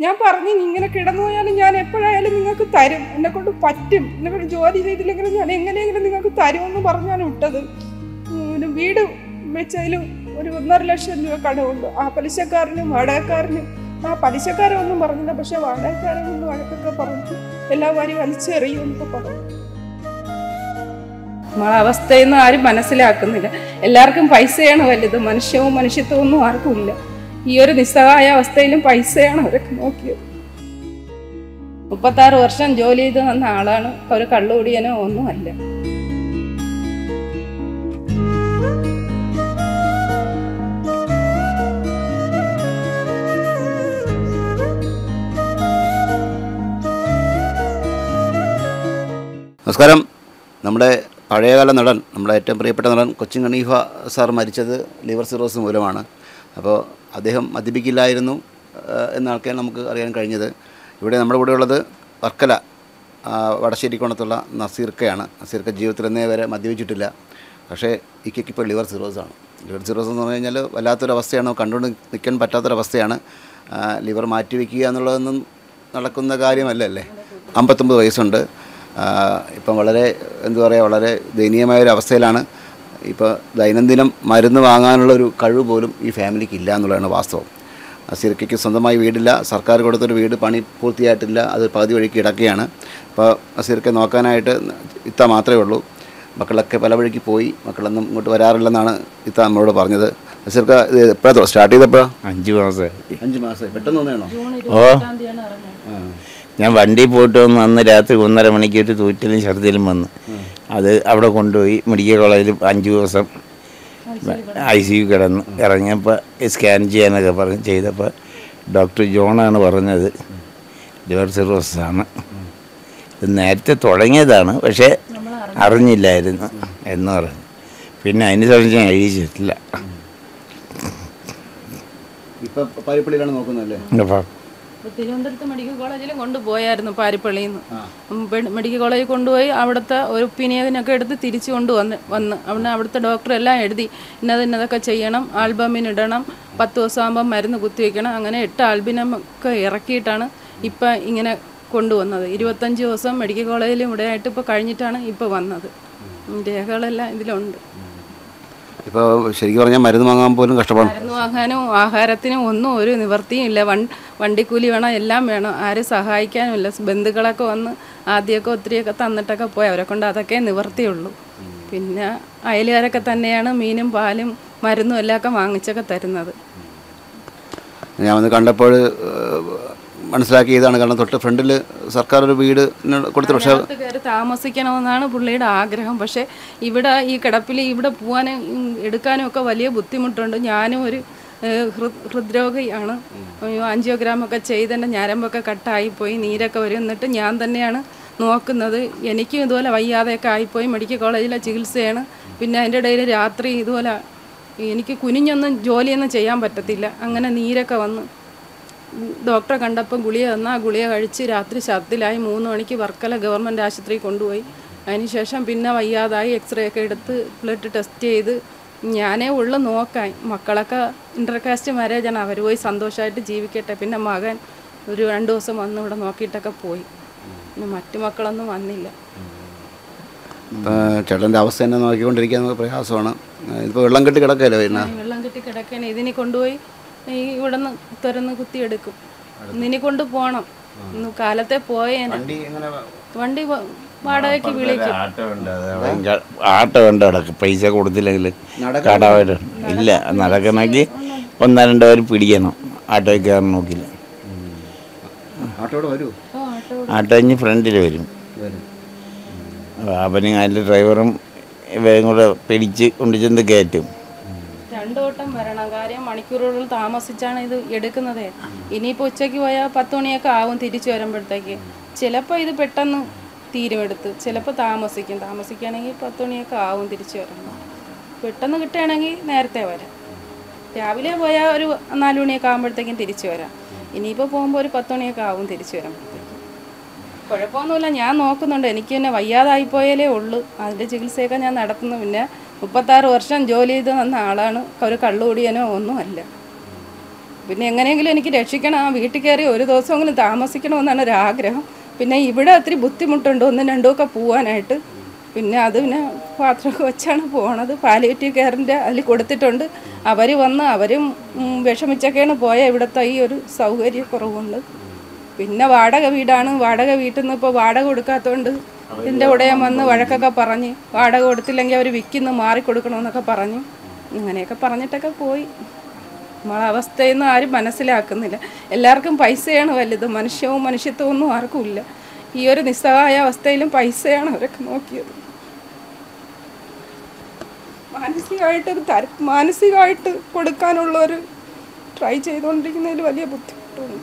ഞാൻ പറഞ്ഞു ഇങ്ങനെ കിടന്നു പോയാലും ഞാൻ എപ്പോഴായാലും നിങ്ങൾക്ക് തരും, എന്നെ കൊണ്ട് പറ്റും, എന്നെ കൊണ്ട് ജോലി ചെയ്തില്ലെങ്കിലും ഞാൻ എങ്ങനെയെങ്കിലും നിങ്ങൾക്ക് തരുമെന്ന് പറഞ്ഞാണ് വിട്ടത്. വീട് വെച്ചതിലും ഒരു 1.5 ലക്ഷം രൂപ കടമുണ്ട്. ആ പലിശക്കാരനും വാടകക്കാരനും, ആ പലിശക്കാരൊന്നും പറഞ്ഞില്ല, പക്ഷെ വാടകക്കാരനൊന്നും വഴക്കൊക്കെ പറഞ്ഞു എല്ലാ വാരി വലിച്ചെറിയുമെന്നൊക്കെ പറഞ്ഞു. നമ്മളെ അവസ്ഥയൊന്നും ആരും മനസ്സിലാക്കുന്നില്ല. എല്ലാവർക്കും പൈസയാണ് വലുത്, മനുഷ്യവും മനുഷ്യത്വവും ഒന്നും ആർക്കും ഇല്ല. ഈ ഒരു നിസ്സഹായ അവസ്ഥയിലും പൈസയാണ് അവരൊക്കെ നോക്കിയത്. 36 വർഷം ജോലി ചെയ്ത് വന്ന ആളാണ്, ഒരു കള്ളുകുടിയനോ ഒന്നും അല്ല. നമസ്കാരം. നമ്മുടെ പഴയകാല നടൻ, നമ്മുടെ ഏറ്റവും പ്രിയപ്പെട്ട നടൻ കൊച്ചിൻ ഹനീഫ സാർ മരിച്ചത് ലിവർ സിറോസിസ് മൂലമാണ്. അപ്പോൾ അദ്ദേഹം മദ്യപിക്കില്ലായിരുന്നു എന്നൊക്കെയാണ് നമുക്ക് അറിയാൻ കഴിഞ്ഞത്. ഇവിടെ നമ്മുടെ കൂടെ ഉള്ളത് വർക്കല വടശ്ശേരിക്കോണത്തുള്ള നസീർക്കയാണ്. നസീർക്ക ജീവിതത്തിൽ എന്നേ വരെ മദ്യപിച്ചിട്ടില്ല. പക്ഷേ ഇക്കയ്ക്ക് ഇപ്പോൾ ലിവർ സിറോസാണ്. ലിവർ സിറോസ് എന്ന് പറഞ്ഞു കഴിഞ്ഞാൽ വല്ലാത്തൊരവസ്ഥയാണ്, കണ്ടുകൊണ്ട് നിൽക്കാൻ പറ്റാത്തൊരവസ്ഥയാണ്. ലിവർ മാറ്റിവെക്കുക എന്നുള്ളതൊന്നും നടക്കുന്ന കാര്യമല്ലേ. 59 വയസ്സുണ്ട്. ഇപ്പം വളരെ വളരെ ദയനീയമായൊരവസ്ഥയിലാണ്. ഇപ്പോൾ ദൈനംദിനം മരുന്ന് വാങ്ങാനുള്ളൊരു കഴിവ് പോലും ഈ ഫാമിലിക്ക് ഇല്ല എന്നുള്ളതാണ് വാസ്തവം. നസീർക്കയ്ക്ക് സ്വന്തമായി വീടില്ല, സർക്കാർ കൊടുത്തൊരു വീട് പണി പൂർത്തിയായിട്ടില്ല, അത് പകുതി വഴിക്ക് കിടക്കുകയാണ്. അപ്പോൾ നസീർക്കയെ നോക്കാനായിട്ട് ഇത്ത മാത്രമേ ഉള്ളൂ. മക്കളൊക്കെ പല വഴിക്ക് പോയി, മക്കളൊന്നും ഇങ്ങോട്ട് വരാറില്ലെന്നാണ് ഇത്ത നമ്മളോട് പറഞ്ഞത്. നസീർക്ക ഇത് എപ്പോഴാണ് സ്റ്റാർട്ട് ചെയ്തപ്പോഴാണ്? 5 മാസമായി. 5 മാസമായി. പെട്ടെന്ന് തോന്നിയാണോ? ഞാൻ വണ്ടിയിൽ പോയിട്ട് വന്ന് അന്ന് രാത്രി 1:30 മണിക്ക് ഒരു തൂറ്റലും ഛർദിലും വന്ന് അത് അവിടെ കൊണ്ടുപോയി മെഡിക്കൽ കോളേജിൽ 5 ദിവസം ICU കിടന്ന് ഇറങ്ങിയപ്പോൾ സ്കാൻ ചെയ്യാനൊക്കെ ചെയ്തപ്പോൾ ഡോക്ടർ ജോണാണ് പറഞ്ഞത് ലിവർ സിറോസിസാണ്. ഇത് നേരത്തെ തുടങ്ങിയതാണ്, പക്ഷേ അറിഞ്ഞില്ലായിരുന്നു എന്ന് പറഞ്ഞു. പിന്നെ അതിന് ശേഷം ഞാൻ എഴുതിച്ചിട്ടില്ല. തിരുവനന്തപുരത്ത് മെഡിക്കൽ കോളേജിൽ കൊണ്ടുപോയായിരുന്നു. പാരിപ്പള്ളിയിൽ നിന്ന് മെഡിക്കൽ കോളേജിൽ കൊണ്ടുപോയി അവിടുത്തെ ഒരു ഒപ്പീനിയനൊക്കെ എടുത്ത് തിരിച്ചു വന്ന് അവിടുത്തെ ഡോക്ടർ എല്ലാം എഴുതി ഇന്നതൊക്കെ ചെയ്യണം, ആൽബമിനിടണം, 10 ദിവസമാകുമ്പോൾ മരുന്ന് കുത്തിവെക്കണം. അങ്ങനെ 8 ആൽബിനൊക്കെ ഇറക്കിയിട്ടാണ് ഇപ്പം ഇങ്ങനെ കൊണ്ടുവന്നത്. 25 ദിവസം മെഡിക്കൽ കോളേജിലും ഇവിടെ ആയിട്ട് ഇപ്പോൾ കഴിഞ്ഞിട്ടാണ് ഇപ്പോൾ വന്നത്. രേഖകളെല്ലാം ഇതിലുണ്ട്. ഇപ്പോൾ ശരിക്കും പറഞ്ഞാൽ മരുന്ന് വാങ്ങാൻ പോലും കഷ്ടപ്പാടും, മരുന്ന് വാങ്ങാനും ആഹാരത്തിനും ഒന്നും ഒരു നിവൃത്തിയും ഇല്ല. വണ്ടിക്കൂലി വേണം, എല്ലാം വേണം. ആരും സഹായിക്കാനുമില്ല. ബന്ധുക്കളൊക്കെ വന്ന് ആദ്യമൊക്കെ ഒത്തിരിയൊക്കെ തന്നിട്ടൊക്കെ പോയി, അവരെ കൊണ്ട് അതൊക്കെ നിവൃത്തിയുള്ളൂ. പിന്നെ അയലുകാരൊക്കെ തന്നെയാണ് മീനും പാലും മരുന്നും എല്ലാമൊക്കെ വാങ്ങിച്ചൊക്കെ തരുന്നത്. ഞാൻ വന്ന് കണ്ടപ്പോൾ മനസ്സിലാക്കിയതാണ്. കാരണം തൊട്ട് ഫ്രണ്ടിൽ സർക്കാർ ഒരു വീട് കൊടുത്തു, പക്ഷേ കയറി താമസിക്കണമെന്നാണ് പുള്ളിയുടെ ആഗ്രഹം. പക്ഷേ ഇവിടെ ഈ കിടപ്പിൽ ഇവിടെ പോകാനും എടുക്കാനും ഒക്കെ വലിയ ബുദ്ധിമുട്ടുണ്ട്. ഞാനും ഒരു ഹൃദ്രോഗിയാണ്. ആൻജിയോഗ്രാമൊക്കെ ചെയ്ത് എൻ്റെ ഞരമ്പൊക്കെ കട്ടായിപ്പോയി, നീരൊക്കെ വരും. എന്നിട്ട് ഞാൻ തന്നെയാണ് നോക്കുന്നത്. എനിക്കും ഇതുപോലെ വയ്യാതെയൊക്കെ ആയിപ്പോയി. മെഡിക്കൽ കോളേജിലെ ചികിത്സയാണ്. പിന്നെ അതിൻ്റെ ഇടയിൽ രാത്രി ഇതുപോലെ എനിക്ക് കുനിഞ്ഞൊന്നും ജോലിയൊന്നും ചെയ്യാൻ പറ്റത്തില്ല. അങ്ങനെ നീരൊക്കെ വന്ന് ഡോക്ടറെ കണ്ടപ്പോൾ ഗുളിക തന്നാൽ ആ ഗുളിക കഴിച്ച് രാത്രി ഛർദിലായി. 3 മണിക്ക് വർക്കല ഗവൺമെൻറ് ആശുപത്രിയിൽ കൊണ്ടുപോയി. അതിനുശേഷം പിന്നെ വയ്യാതായി. എക്സ്റേ ഒക്കെ എടുത്ത് ബ്ലഡ് ടെസ്റ്റ് ചെയ്ത് ഞാനേ ഉള്ളു നോക്കാൻ. മക്കളൊക്കെ ഇൻ്റർകാസ്റ്റ് മാരേജാണ്, അവർ പോയി സന്തോഷമായിട്ട് ജീവിക്കട്ടെ. പിന്നെ മകൻ ഒരു 2 ദിവസം വന്ന് ഇവിടെ നോക്കിയിട്ടൊക്കെ പോയി. പിന്നെ മറ്റു മക്കളൊന്നും വന്നില്ല. ചേട്ടൻ്റെ അവസ്ഥ തന്നെ നോക്കിക്കൊണ്ടിരിക്കാൻ പ്രയാസമാണ്. ഇപ്പോൾ വെള്ളം കെട്ടി കിടക്കല്ലോ. വെള്ളം കെട്ടി കിടക്കാൻ ഇതിനെ കൊണ്ടുപോയി ഇവിടെ നിന്ന് തുറന്ന് കുത്തിയെടുക്കും. ഇന്നിനി കൊണ്ട് പോകണം. കാലത്തെ പോയേനെ. വണ്ടി വാടകയ്ക്ക് വിളിക്കും. ആട്ടോ ഉണ്ട് കിടക്കും. പൈസ കൊടുത്തില്ലെങ്കിൽ കടവര് ഇല്ല. നടക്കണമെങ്കിൽ 1-2 പേര് പിടിക്കണം. ആട്ടോയിൽ കയറാൻ നോക്കില്ല. ആട്ടോ ഇനി ഫ്രണ്ടിൽ വരും. അവന് അതിൻ്റെ ഡ്രൈവറും ഇവയും കൂടെ പിടിച്ച് കൊണ്ടുചെന്ന് കയറ്റും. 2 വട്ടം വരണം. കാര്യം മണിക്കൂറുകൾ താമസിച്ചാണ് ഇത് എടുക്കുന്നത്. ഇനിയിപ്പോൾ ഉച്ചയ്ക്ക് പോയാൽ 10 മണിയൊക്കെ ആവും തിരിച്ചു വരുമ്പോഴത്തേക്ക്. ചിലപ്പോൾ ഇത് പെട്ടെന്ന് തീരുമെടുത്ത്, ചിലപ്പോൾ താമസിക്കുകയാണെങ്കിൽ 10 മണിയൊക്കെ ആവും തിരിച്ചു വരുമ്പോൾ. പെട്ടെന്ന് കിട്ടുകയാണെങ്കിൽ നേരത്തെ വരാം. രാവിലെ പോയാൽ ഒരു 4 മണിയൊക്കെ ആകുമ്പോഴത്തേക്കും തിരിച്ചു വരാം. ഇനിയിപ്പോൾ പോകുമ്പോൾ ഒരു 10 മണിയൊക്കെ ആവും തിരിച്ചു വരുമ്പോഴത്തേക്കും. കുഴപ്പമൊന്നുമില്ല, ഞാൻ നോക്കുന്നുണ്ട്. എനിക്ക് തന്നെ വയ്യാതായിപ്പോയാലേ ഉള്ളൂ. അതിൻ്റെ ചികിത്സയൊക്കെ ഞാൻ നടത്തുന്നു. പിന്നെ 36 വർഷം ജോലി ചെയ്ത് വന്ന ആളാണ്, ഒരു കള്ളുകുടിയനോ ഒന്നും അല്ല. പിന്നെ എങ്ങനെയെങ്കിലും എനിക്ക് രക്ഷിക്കണം, ആ വീട്ടിൽ കയറി ഒരു ദിവസമെങ്കിലും താമസിക്കണമെന്നാണ് ഒരാഗ്രഹം. പിന്നെ ഇവിടെ ഒത്തിരി ബുദ്ധിമുട്ടുണ്ട്, 1-2 ഒക്കെ പോകാനായിട്ട്. പിന്നെ അത് പിന്നെ പാത്രമൊക്കെ വെച്ചാണ് പോണത്. പാലിയേറ്റീവ് കെയറിൻ്റെ അതിൽ കൊടുത്തിട്ടുണ്ട്. അവർ വന്ന് അവരും വിഷമിച്ചൊക്കെയാണ് പോയ. ഇവിടുത്തെ ഈ ഒരു സൗകര്യക്കുറവുണ്ട്. പിന്നെ വാടക വീടാണ്. വാടക വീട്ടിൽ നിന്ന് ഇപ്പോൾ വാടക കൊടുക്കാത്തതുകൊണ്ട് എൻ്റെ ഉടയൻ വന്ന് വഴക്കൊക്കെ പറഞ്ഞ് വാടക കൊടുത്തില്ലെങ്കിൽ അവർ വിൽക്കുന്നു മാറിക്കൊടുക്കണമെന്നൊക്കെ പറഞ്ഞു. ഇങ്ങനെയൊക്കെ പറഞ്ഞിട്ടൊക്കെ പോയി. നമ്മളെ അവസ്ഥയൊന്നും ആരും മനസ്സിലാക്കുന്നില്ല. എല്ലാവർക്കും പൈസയാണ് വലുത്, മനുഷ്യവും മനുഷ്യത്വവും ഒന്നും ആർക്കും ഇല്ല. ഈ ഒരു നിസ്സഹായ അവസ്ഥയിലും പൈസയാണ് അവരൊക്കെ നോക്കിയത്. മാനസികമായിട്ട് കൊടുക്കാനുള്ളൊരു ട്രൈ ചെയ്തുകൊണ്ടിരിക്കുന്നതിൽ വലിയ ബുദ്ധിമുട്ടുണ്ട്.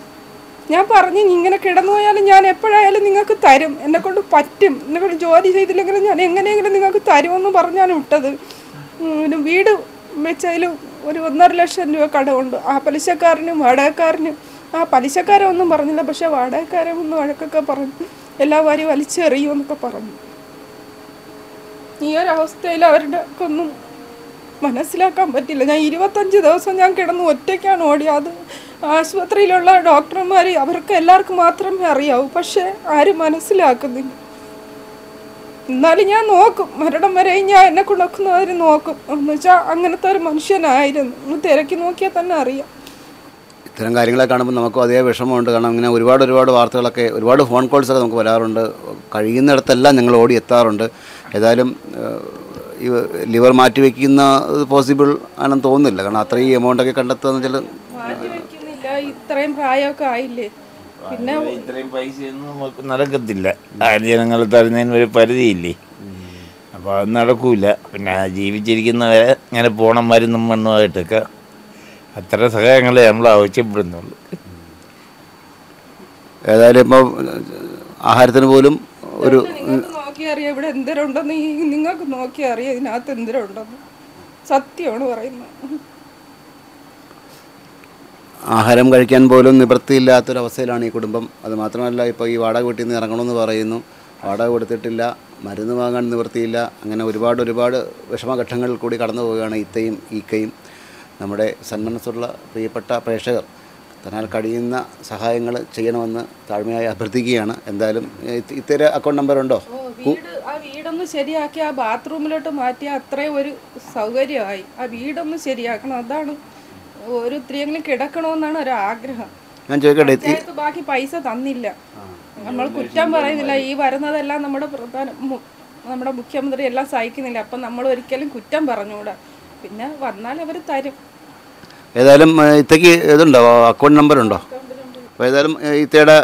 ഞാൻ പറഞ്ഞു, ഇങ്ങനെ കിടന്നു പോയാലും ഞാൻ എപ്പോഴായാലും നിങ്ങൾക്ക് തരും, എന്നെക്കൊണ്ട് പറ്റും, എന്നെക്കൊണ്ട് ജോലി ചെയ്തില്ലെങ്കിലും ഞാൻ എങ്ങനെയെങ്കിലും നിങ്ങൾക്ക് തരുമെന്ന് പറഞ്ഞാണ് വിട്ടത്. വീട് വെച്ചതിലും ഒരു 1.5 ലക്ഷം രൂപ കടമുണ്ട്. ആ പലിശക്കാരനും വാടകക്കാരനും, ആ പലിശക്കാരൊന്നും പറഞ്ഞില്ല, പക്ഷെ വാടകക്കാരൻ ഒന്ന് വഴക്കൊക്കെ പറഞ്ഞു, എല്ലാ വാരി വലിച്ചെറിയുമെന്നൊക്കെ പറഞ്ഞു. ഈ ഒരവസ്ഥയിൽ അവരുടെ ഒന്നും മനസ്സിലാക്കാൻ പറ്റില്ല. ഞാൻ 25 ദിവസം ഞാൻ കിടന്ന് ഒറ്റയ്ക്കാണ് ഓടിയത്. ആശുപത്രിയിലുള്ള ഡോക്ടർമാർ അവർക്ക് എല്ലാവർക്കും മാത്രമേ അറിയാവൂ, പക്ഷേ ആരും മനസ്സിലാക്കുന്നില്ല. എന്നാലും ഞാൻ നോക്കും, മരണം വരെയും ഞാൻ എന്നെ കൊണ്ടൊക്കുന്നവർ നോക്കും. എന്ന് വെച്ചാൽ അങ്ങനത്തെ ഒരു മനുഷ്യനായിരുന്നു. തിരക്കി നോക്കിയാൽ തന്നെ അറിയാം. ഇത്തരം കാര്യങ്ങളെ കാണുമ്പോൾ നമുക്കും അതേ വിഷമമുണ്ട്. കാരണം ഇങ്ങനെ ഒരുപാട് വാർത്തകളൊക്കെ, ഒരുപാട് ഫോൺ കോൾസൊക്കെ നമുക്ക് വരാറുണ്ട്. കഴിയുന്നിടത്തെല്ലാം ഞങ്ങൾ ഓടി എത്താറുണ്ട്. ഏതായാലും ഈ ലിവർ മാറ്റിവെക്കുന്ന പോസിബിൾ ആണെന്ന് തോന്നുന്നില്ല. കാരണം അത്രയും എമൗണ്ടൊക്കെ കണ്ടെത്തുക വെച്ചാൽ മാറ്റിവെക്കുന്നില്ല. ഇത്രയും പ്രായമൊക്കെ ആയില്ലേ, പിന്നെ ഇത്രയും പൈസയൊന്നും നമുക്ക് നടക്കത്തില്ല. ജനങ്ങൾ തരുന്നതിന് ഒരു പരിധിയില്ലേ, അപ്പോൾ അത് നടക്കൂല. പിന്നെ ജീവിച്ചിരിക്കുന്നവരെ ഇങ്ങനെ പോണം മരുന്നും മണ്ണുമായിട്ടൊക്കെ അത്ര സഹായങ്ങളെ നമ്മൾ ആവശ്യപ്പെടുന്നുള്ളൂ. ഏതായാലും ഇപ്പോൾ ആഹാരത്തിന് പോലും ഒരു നോക്കിയറിയാം ഇവിടെ എന്തിനുണ്ടെന്ന്. നിങ്ങൾക്ക് നോക്കിയറിയാം ഇതിനകത്ത് എന്തിനുണ്ടെന്ന്. സത്യമാണ് പറയുന്നത്. ആഹാരം കഴിക്കാൻ പോലും നിവൃത്തിയില്ലാത്തൊരവസ്ഥയിലാണ് ഈ കുടുംബം. അത് മാത്രമല്ല, ഇപ്പോൾ ഈ വാടക വീട്ടിൽ നിന്ന് ഇറങ്ങണമെന്ന് പറയുന്നു, വാടക കൊടുത്തിട്ടില്ല, മരുന്ന് വാങ്ങാൻ നിവൃത്തിയില്ല. അങ്ങനെ ഒരുപാട് വിഷമഘട്ടങ്ങളിൽ കൂടി കടന്നു പോവുകയാണ് ഇത്തയും ഈക്കയും. നമ്മുടെ സന്മനസ്സുള്ള പ്രിയപ്പെട്ട പ്രേക്ഷകർ തന്നാൽ കഴിയുന്ന സഹായങ്ങൾ ചെയ്യണമെന്ന് താഴ്മയായി അഭ്യർത്ഥിക്കുകയാണ്. എന്തായാലും ഇത്തരം അക്കൗണ്ട് നമ്പർ ഉണ്ടോ? ആ വീടൊന്ന് ശരിയാക്കി ആ ബാത്റൂമിലോട്ട് മാറ്റിയാൽ അത്രയും ഒരു സൗകര്യമായി. ആ വീടൊന്ന് ശരിയാക്കണം, അതാണ്. ഒരു ഇത്തിരിയെങ്കിലും കിടക്കണമെന്നാണ് ഒരാഗ്രഹം. ഞാൻ ചോദിക്കട്ടെ, ബാക്കി പൈസ തന്നില്ല. നമ്മൾ കുറ്റം പറയുന്നില്ല. ഈ വരുന്നതെല്ലാം നമ്മുടെ മുഖ്യമന്ത്രി എല്ലാം സഹിക്കുന്നില്ല. അപ്പം നമ്മൾ ഒരിക്കലും കുറ്റം പറഞ്ഞുകൂടാ. പിന്നെ വന്നാൽ അവർ തരും. ഏതായാലും ഇത്തയ്ക്ക് ഇതുണ്ടോ, അക്കൗണ്ട് നമ്പറുണ്ടോ? അപ്പോൾ ഏതായാലും ഇത്തയുടെ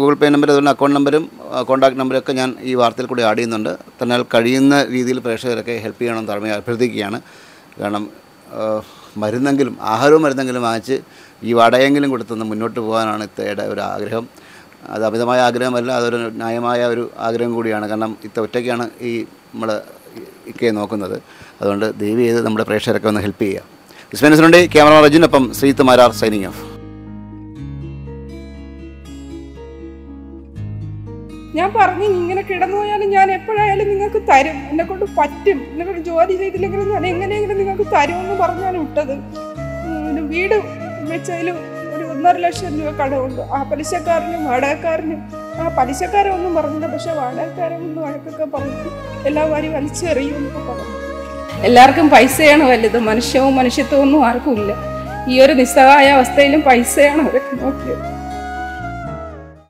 ഗൂഗിൾ പേ നമ്പർ, അതുപോലെ അക്കൗണ്ട് നമ്പരും കോൺടാക്ട് നമ്പരൊക്കെ ഞാൻ ഈ വാർത്തയിൽ കൂടി ആഡ് ചെയ്യുന്നുണ്ട്. എന്നാൽ കഴിയുന്ന രീതിയിൽ പ്രേക്ഷകരൊക്കെ ഹെൽപ്പ് ചെയ്യണം താഴ്മയായി അഭ്യർത്ഥിക്കുകയാണ്. കാരണം മരുന്നെങ്കിലും, ആഹാരവും മരുന്നെങ്കിലും വാങ്ങിച്ച് ഈ വാടകയെങ്കിലും കൊടുത്തുനിന്ന് മുന്നോട്ട് പോകാനാണ് ഇത്തയുടെ ഒരു ആഗ്രഹം. അത് അമിതമായ ആഗ്രഹമല്ല, അതൊരു ന്യായമായ ഒരു ആഗ്രഹം കൂടിയാണ്. കാരണം ഇത്ത ഒറ്റയ്ക്കാണ് ഈ നമ്മൾ ഇക്കയെ നോക്കുന്നത്. അതുകൊണ്ട് ദയവ് ചെയ്ത് നമ്മുടെ പ്രേക്ഷകരൊക്കെ ഒന്ന് ഹെൽപ്പ് ചെയ്യുക. വിസ്മയനുണ്ട് ക്യാമറ റജിനൊപ്പം ശ്രീത്ത് മാരാർ സൈനിങ് ഓഫ്. ഞാൻ പറഞ്ഞു, ഇങ്ങനെ കിടന്നു പോയാലും ഞാൻ എപ്പോഴായാലും നിങ്ങൾക്ക് തരും, എന്നെക്കൊണ്ട് പറ്റും, എന്നെക്കൊണ്ട് ജോലി ചെയ്തില്ലെങ്കിലും ഞാൻ എങ്ങനെയെങ്കിലും നിങ്ങൾക്ക് തരുമെന്ന് പറഞ്ഞാണ് വിട്ടത്. വീട് വെച്ചതിലും ഒരു 1.5 ലക്ഷം രൂപ കടമുണ്ട്. ആ പലിശക്കാരനും വാടകക്കാരനും, ആ പലിശക്കാരൊന്നും പറഞ്ഞില്ല, പക്ഷെ വാടകക്കാരൻ ഒന്ന് വഴക്കൊക്കെ പറഞ്ഞു, എല്ലാ വാരി വലിച്ചെറിയുമെന്നൊക്കെ പറഞ്ഞു. എല്ലാവർക്കും പൈസയാണ് വലുത്, മനുഷ്യവും മനുഷ്യത്വവും ഒന്നും ആർക്കും ഇല്ല. ഈ ഒരു നിസ്സഹായ അവസ്ഥയിലും പൈസയാണ് അവരൊക്കെ നോക്കിയത്.